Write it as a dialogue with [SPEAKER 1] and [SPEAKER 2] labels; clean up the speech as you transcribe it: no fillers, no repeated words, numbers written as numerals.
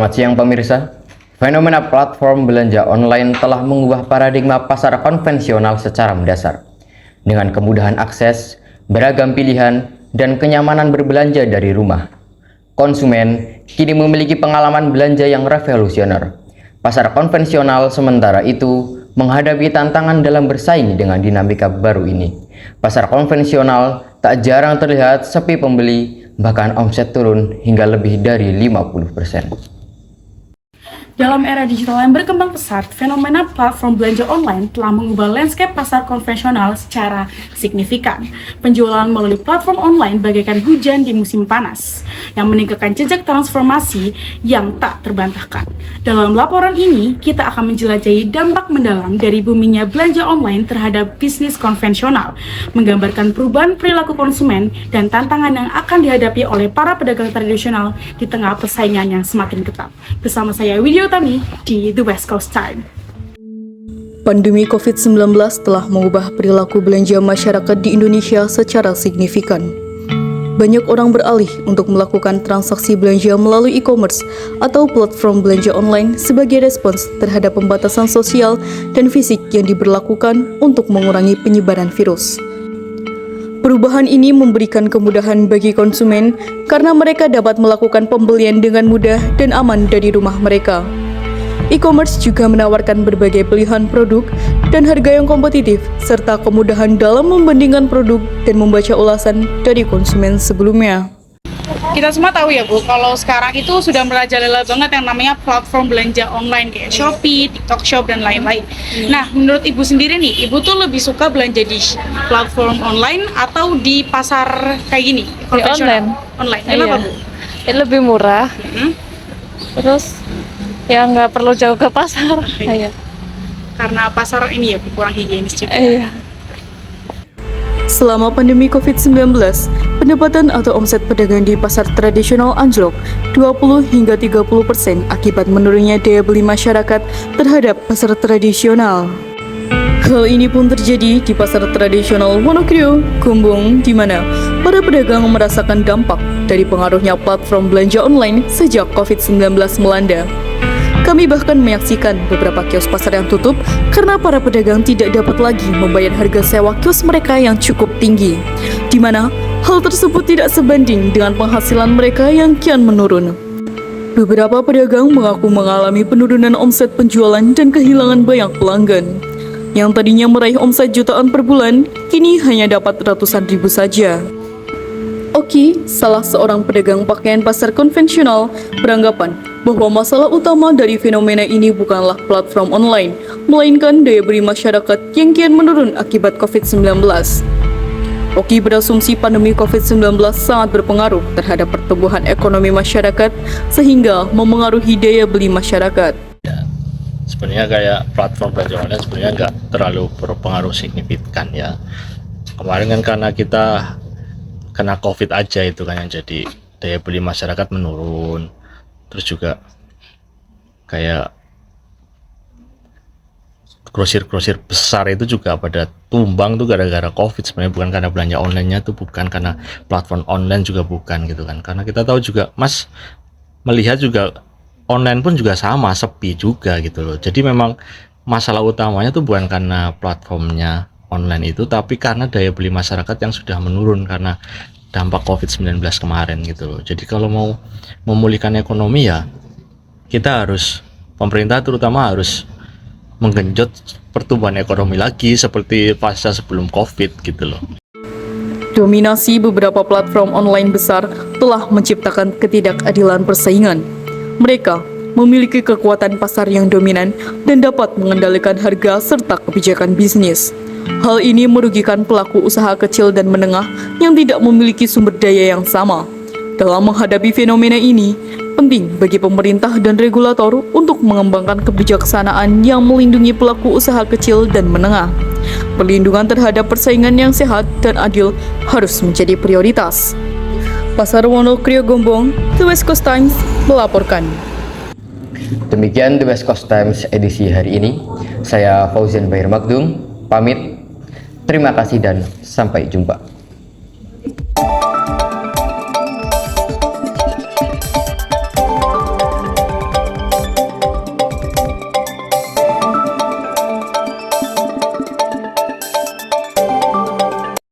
[SPEAKER 1] Selamat siang pemirsa. Fenomena platform belanja online telah mengubah paradigma pasar konvensional secara mendasar. Dengan kemudahan akses, beragam pilihan, dan kenyamanan berbelanja dari rumah, konsumen kini memiliki pengalaman belanja yang revolusioner. Pasar konvensional sementara itu menghadapi tantangan dalam bersaing dengan dinamika baru ini. Pasar konvensional tak jarang terlihat sepi pembeli, bahkan omset turun hingga lebih dari 50%.
[SPEAKER 2] Dalam era digital yang berkembang pesat, fenomena platform belanja online telah mengubah landscape pasar konvensional secara signifikan. Penjualan melalui platform online bagaikan hujan di musim panas, yang meninggalkan jejak transformasi yang tak terbantahkan. Dalam laporan ini, kita akan menjelajahi dampak mendalam dari buminya belanja online terhadap bisnis konvensional, menggambarkan perubahan perilaku konsumen dan tantangan yang akan dihadapi oleh para pedagang tradisional di tengah persaingan yang semakin ketat. Bersama saya, Widya Utami di The West Coast Time.
[SPEAKER 3] Pandemi COVID-19 telah mengubah perilaku belanja masyarakat di Indonesia secara signifikan. Banyak orang beralih untuk melakukan transaksi belanja melalui e-commerce atau platform belanja online sebagai respons terhadap pembatasan sosial dan fisik yang diberlakukan untuk mengurangi penyebaran virus. Perubahan ini memberikan kemudahan bagi konsumen karena mereka dapat melakukan pembelian dengan mudah dan aman dari rumah mereka. E-commerce juga menawarkan berbagai pilihan produk dan harga yang kompetitif, serta kemudahan dalam membandingkan produk dan membaca ulasan dari konsumen sebelumnya.
[SPEAKER 2] Kita semua tahu ya Bu, kalau sekarang itu sudah merajalela banget yang namanya platform belanja online kayak Shopee, TikTok Shop, dan lain-lain. Nah, menurut Ibu sendiri nih, Ibu tuh lebih suka belanja di platform online atau di pasar kayak gini?
[SPEAKER 4] Online.
[SPEAKER 2] Online. Kenapa Bu?
[SPEAKER 4] Lebih murah. Terus ya nggak perlu jauh ke pasar. Iya.
[SPEAKER 2] Karena pasar ini ya kurang higienis juga.
[SPEAKER 4] Iya.
[SPEAKER 3] Selama pandemi COVID-19, pendapatan atau omset pedagang di pasar tradisional anjlok 20 hingga 30% akibat menurunnya daya beli masyarakat terhadap pasar tradisional. Hal ini pun terjadi di pasar tradisional Wonokrio, Gombong, di mana para pedagang merasakan dampak dari pengaruhnya platform belanja online sejak COVID-19 melanda. Kami bahkan menyaksikan beberapa kios pasar yang tutup karena para pedagang tidak dapat lagi membayar harga sewa kios mereka yang cukup tinggi, di mana hal tersebut tidak sebanding dengan penghasilan mereka yang kian menurun. Beberapa pedagang mengaku mengalami penurunan omset penjualan dan kehilangan banyak pelanggan. Yang tadinya meraih omset jutaan per bulan, kini hanya dapat ratusan ribu saja. Oki, salah seorang pedagang pakaian pasar konvensional, beranggapan bahwa masalah utama dari fenomena ini bukanlah platform online, melainkan daya beli masyarakat yang kian menurun akibat COVID-19. Oki berasumsi pandemi COVID-19 sangat berpengaruh terhadap pertumbuhan ekonomi masyarakat, sehingga memengaruhi daya beli masyarakat.
[SPEAKER 5] Sebenarnya kayak platform belanja online sebenarnya nggak terlalu berpengaruh signifikan ya. Kemarin kan karena kita kena COVID aja itu kan yang jadi daya beli masyarakat menurun. Terus juga kayak grosir-grosir besar itu juga pada tumbang tuh gara-gara COVID, sebenarnya bukan karena belanja online-nya tuh, bukan karena platform online juga bukan gitu kan. Karena kita tahu juga Mas melihat juga online pun juga sama, sepi juga gitu loh. Jadi memang masalah utamanya tuh bukan karena platformnya online itu, tapi karena daya beli masyarakat yang sudah menurun karena dampak COVID-19 kemarin gitu loh. Jadi kalau mau memulihkan ekonomi ya kita harus, pemerintah terutama harus menggenjot pertumbuhan ekonomi lagi seperti pasca sebelum COVID gitu loh.
[SPEAKER 3] Dominasi beberapa platform online besar telah menciptakan ketidakadilan persaingan. Mereka memiliki kekuatan pasar yang dominan dan dapat mengendalikan harga serta kebijakan bisnis. Hal ini merugikan pelaku usaha kecil dan menengah yang tidak memiliki sumber daya yang sama. Dalam menghadapi fenomena ini, penting bagi pemerintah dan regulator untuk mengembangkan kebijaksanaan yang melindungi pelaku usaha kecil dan menengah. Perlindungan terhadap persaingan yang sehat dan adil harus menjadi prioritas. Pasar Wonokrio, Gombong, The West Coast Times melaporkan.
[SPEAKER 1] Demikian The West Coast Times edisi hari ini. Saya Fauzan Bahir Magdum, pamit. Terima kasih dan sampai jumpa.